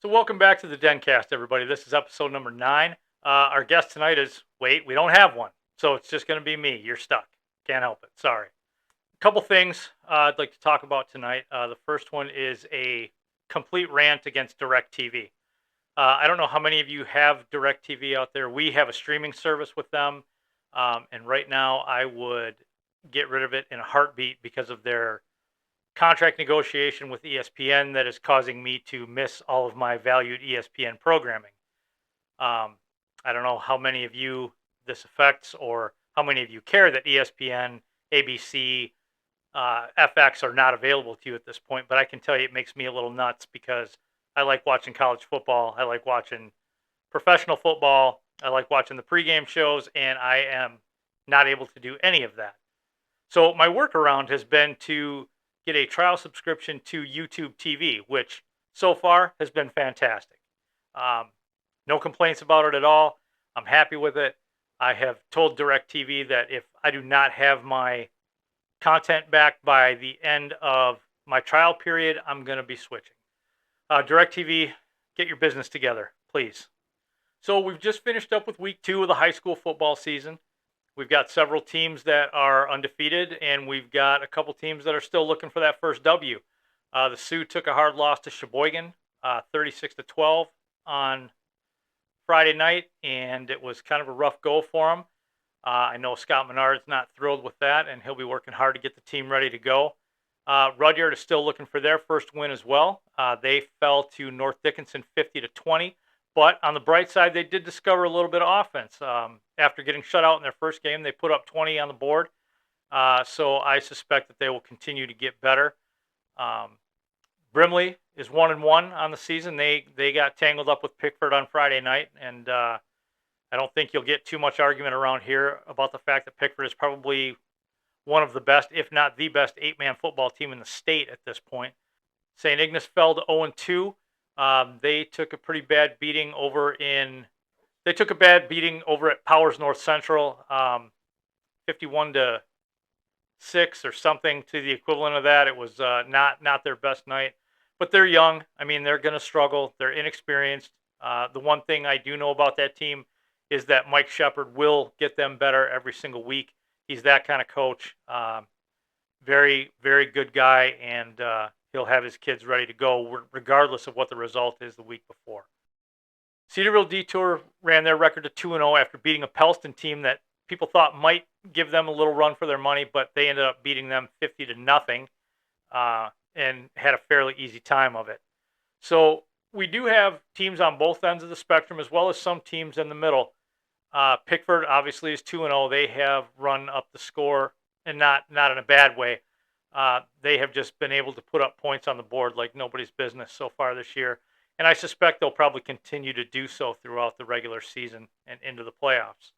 So welcome back to the DenCast, everybody. This is episode number 9. Our guest tonight is, wait, we don't have one. So it's just going to be me. You're stuck. Can't help it. Sorry. A couple things I'd like to talk about tonight. The first one is a complete rant against DirecTV. I don't know how many of you have DirecTV out there. We have a streaming service with them. And right now I would get rid of it in a heartbeat because of their contract negotiation with ESPN that is causing me to miss all of my valued ESPN programming. I don't know how many of you this affects or how many of you care that ESPN, ABC, FX are not available to you at this point, but I can tell you it makes me a little nuts because I like watching college football. I like watching professional football. I like watching the pregame shows, and I am not able to do any of that. So my workaround has been to get a trial subscription to YouTube TV, which so far has been fantastic. No complaints about it at all. I'm happy with it. I have told DirecTV that if I do not have my content back by the end of my trial period, I'm going to be switching. DirecTV, get your business together, please. So we've just finished up with week 2 of the high school football season. We've got several teams that are undefeated, and we've got a couple teams that are still looking for that first W. The Sioux took a hard loss to Sheboygan, 36-12 on Friday night, and it was kind of a rough go for them. I know Scott Menard's not thrilled with that, and he'll be working hard to get the team ready to go. Rudyard is still looking for their first win as well. They fell to North Dickinson 50-20. But on the bright side, they did discover a little bit of offense. After getting shut out in their first game, they put up 20 on the board. So I suspect that they will continue to get better. Brimley is 1-1 on the season. They got tangled up with Pickford on Friday night, and I don't think you'll get too much argument around here about the fact that Pickford is probably one of the best, if not the best, 8-man football team in the state at this point. St. Ignace fell to 0-2. They took a pretty bad beating over at Powers North Central, 51-6 or something to the equivalent of that. It was not their best night, but they're young. I mean, they're going to struggle. They're inexperienced. The one thing I do know about that team is that Mike Shepard will get them better every single week. He's that kind of coach. Very, very good guy, and he'll have his kids ready to go regardless of what the result is the week before. Cedarville Detour ran their record to 2-0 after beating a Pellston team that people thought might give them a little run for their money, but they ended up beating them 50-0 and had a fairly easy time of it. So we do have teams on both ends of the spectrum as well as some teams in the middle. Pickford obviously is 2-0. They have run up the score, and not in a bad way. They have just been able to put up points on the board like nobody's business so far this year. And I suspect they'll probably continue to do so throughout the regular season and into the playoffs.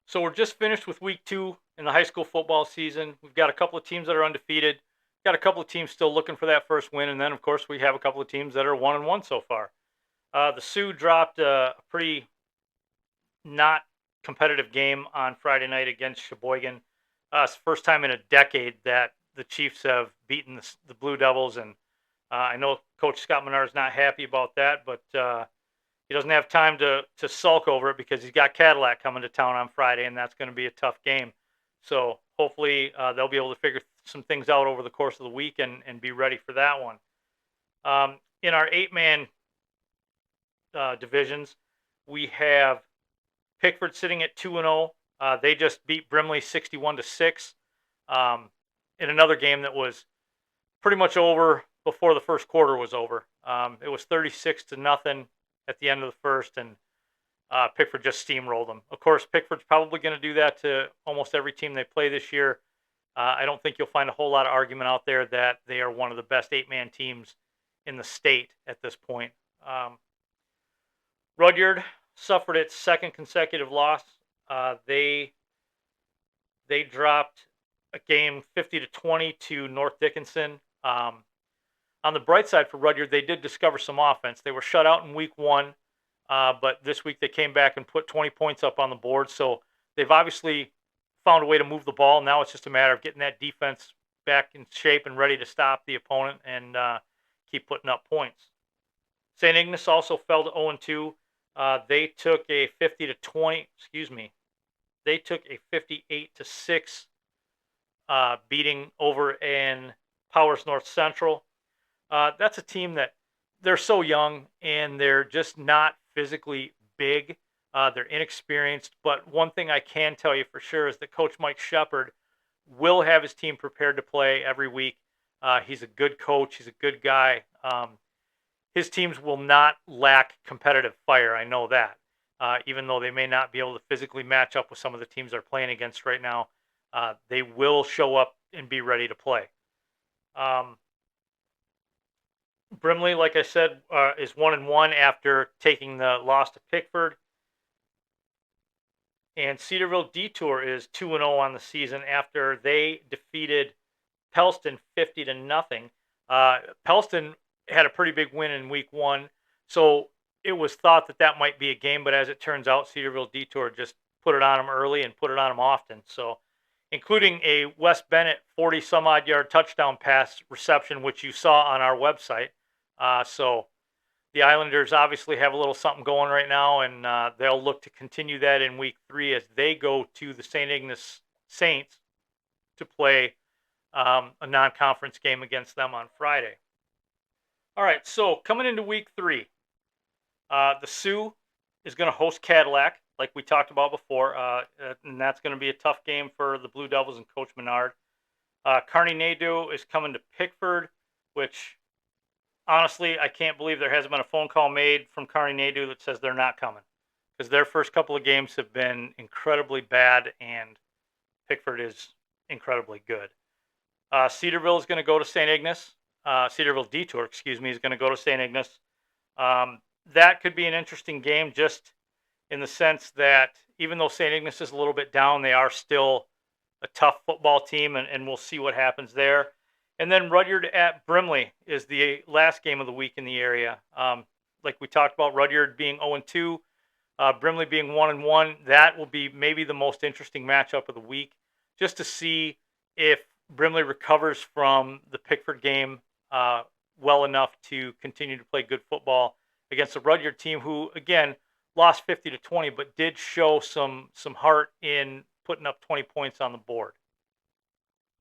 So we're just finished with week 2 in the high school football season. We've got a couple of teams that are undefeated. Got a couple of teams still looking for that first win. And then, of course, we have a couple of teams that are 1-1 so far. The Sioux dropped a pretty not competitive game on Friday night against Sheboygan. It's the first time in a decade that the Chiefs have beaten the Blue Devils, and I know Coach Scott Menard is not happy about that, but he doesn't have time to sulk over it because he's got Cadillac coming to town on Friday, and that's going to be a tough game. So hopefully they'll be able to figure some things out over the course of the week and be ready for that one. In our 8-man divisions, we have Pickford sitting at 2-0. They just beat Brimley 61-6 in another game that was pretty much over before the first quarter was over. It was 36-0 at the end of the first, and Pickford just steamrolled them. Of course, Pickford's probably going to do that to almost every team they play this year. I don't think you'll find a whole lot of argument out there that they are one of the best 8-man teams in the state at this point. Rudyard suffered its second consecutive loss. They dropped a game 50-20 to North Dickinson. On the bright side for Rudyard, they did discover some offense. They were shut out in week 1, but this week they came back and put 20 points up on the board. So they've obviously found a way to move the ball. Now it's just a matter of getting that defense back in shape and ready to stop the opponent and keep putting up points. St. Ignace also fell to 0-2. They took a 50-20. Excuse me. They took a 58-6 beating over in Powers North Central. That's a team that they're so young and they're just not physically big. They're inexperienced. But one thing I can tell you for sure is that Coach Mike Shepard will have his team prepared to play every week. He's a good coach. He's a good guy. His teams will not lack competitive fire. I know that. Even though they may not be able to physically match up with some of the teams they're playing against right now, they will show up and be ready to play. Brimley, like I said, is 1-1 after taking the loss to Pickford. And Cedarville Detour is 2-0 on the season after they defeated Pellston 50-0. Pellston had a pretty big win in week 1, so it was thought that might be a game, but as it turns out, Cedarville Detour just put it on them early and put it on them often. So, including a Wes Bennett 40-some-odd yard touchdown pass reception, which you saw on our website. So the Islanders obviously have a little something going right now, and they'll look to continue that in week 3 as they go to the St. Ignace Saints to play a non-conference game against them on Friday. All right, so coming into week 3, the Sioux is going to host Cadillac, like we talked about before, and that's going to be a tough game for the Blue Devils and Coach Menard. Kearney Nadeau is coming to Pickford, which honestly, I can't believe there hasn't been a phone call made from Kearney Nadeau that says they're not coming, because their first couple of games have been incredibly bad, and Pickford is incredibly good. Cedarville is going to go to St. Ignace. Cedarville Detour, is going to go to St. Ignace. That could be an interesting game, just in the sense that even though St. Ignace is a little bit down, they are still a tough football team, and we'll see what happens there. And then Rudyard at Brimley is the last game of the week in the area. Like we talked about, Rudyard being 0-2, Brimley being 1-1. That will be maybe the most interesting matchup of the week, just to see if Brimley recovers from the Pickford game well enough to continue to play good football against a Rudyard team who, again, lost 50-20, but did show some heart in putting up 20 points on the board.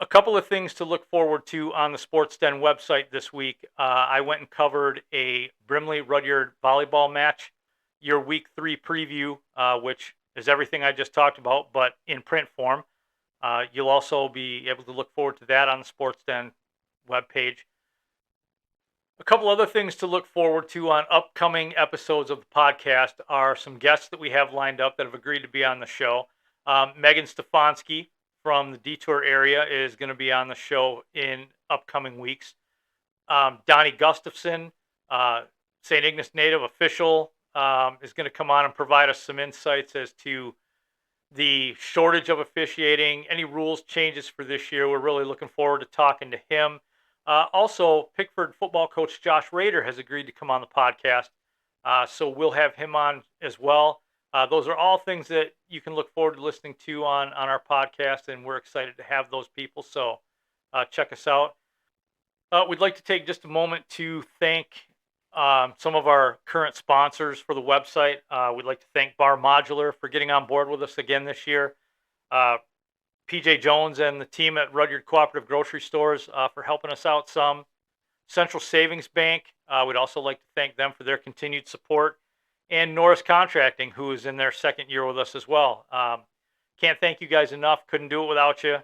A couple of things to look forward to on the Sports Den website this week. I went and covered a Brimley-Rudyard volleyball match, your Week 3 preview, which is everything I just talked about, but in print form. You'll also be able to look forward to that on the Sports Den webpage. A couple other things to look forward to on upcoming episodes of the podcast are some guests that we have lined up that have agreed to be on the show. Megan Stefanski from the Detour area is going to be on the show in upcoming weeks. Donnie Gustafson, St. Ignace native official, is going to come on and provide us some insights as to the shortage of officiating, any rules changes for this year. We're really looking forward to talking to him. Also, Pickford football coach Josh Rader has agreed to come on the podcast, so we'll have him on as well. Those are all things that you can look forward to listening to on our podcast, and we're excited to have those people, so check us out. We'd like to take just a moment to thank some of our current sponsors for the website. We'd like to thank Bar Modular for getting on board with us again this year. PJ Jones and the team at Rudyard Cooperative Grocery Stores for helping us out some. Central Savings Bank, we'd also like to thank them for their continued support. And Norris Contracting, who is in their second year with us as well. Can't thank you guys enough. Couldn't do it without you.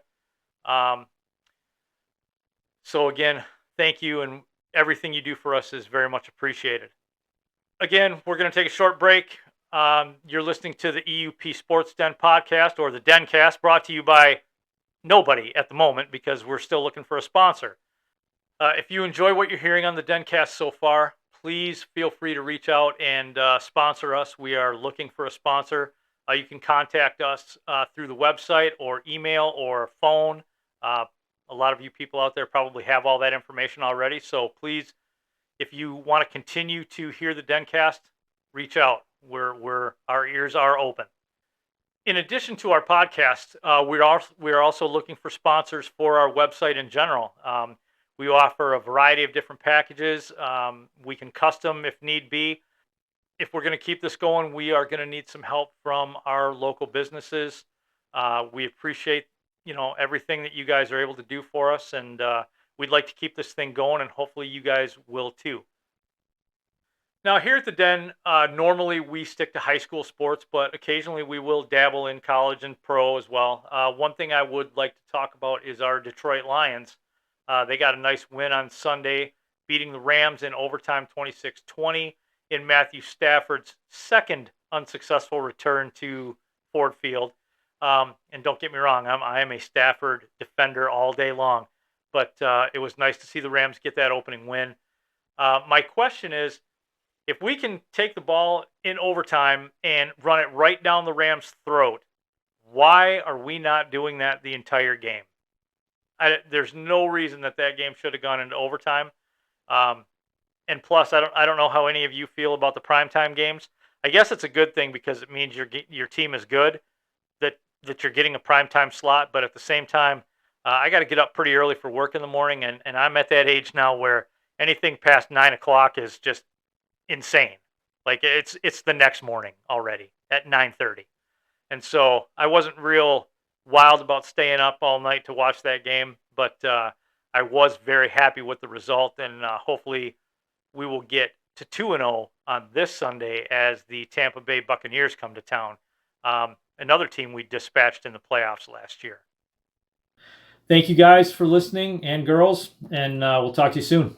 So again, thank you, and everything you do for us is very much appreciated. Again, we're going to take a short break. You're listening to the EUP Sports Den podcast, or the DenCast, brought to you by nobody at the moment because we're still looking for a sponsor. If you enjoy what you're hearing on the DenCast so far, please feel free to reach out and sponsor us. We are looking for a sponsor. You can contact us through the website or email or phone. A lot of you people out there probably have all that information already. So please, if you want to continue to hear the DenCast, reach out. Our ears are open. In addition to our podcast, we're also looking for sponsors for our website in general. We offer a variety of different packages. We can custom if need be. If we're going to keep this going, we are going to need some help from our local businesses. We appreciate, everything that you guys are able to do for us, and we'd like to keep this thing going, and hopefully you guys will too. Now, here at the Den, normally we stick to high school sports, but occasionally we will dabble in college and pro as well. One thing I would like to talk about is our Detroit Lions. They got a nice win on Sunday, beating the Rams in overtime 26-20 in Matthew Stafford's second unsuccessful return to Ford Field. And don't get me wrong, I am a Stafford defender all day long, but it was nice to see the Rams get that opening win. My question is, if we can take the ball in overtime and run it right down the Rams' throat, why are we not doing that the entire game? There's no reason that game should have gone into overtime. And plus, I don't know how any of you feel about the primetime games. I guess it's a good thing because it means your team is good, that you're getting a primetime slot. But at the same time, I got to get up pretty early for work in the morning, and I'm at that age now where anything past 9 o'clock is just insane. Like it's the next morning already at 9:30, and so I wasn't real wild about staying up all night to watch that game, but I was very happy with the result, and hopefully we will get to 2-0 on this Sunday as the Tampa Bay Buccaneers come to town. Another team we dispatched in the playoffs last year. Thank you guys for listening, and girls, and we'll talk to you soon.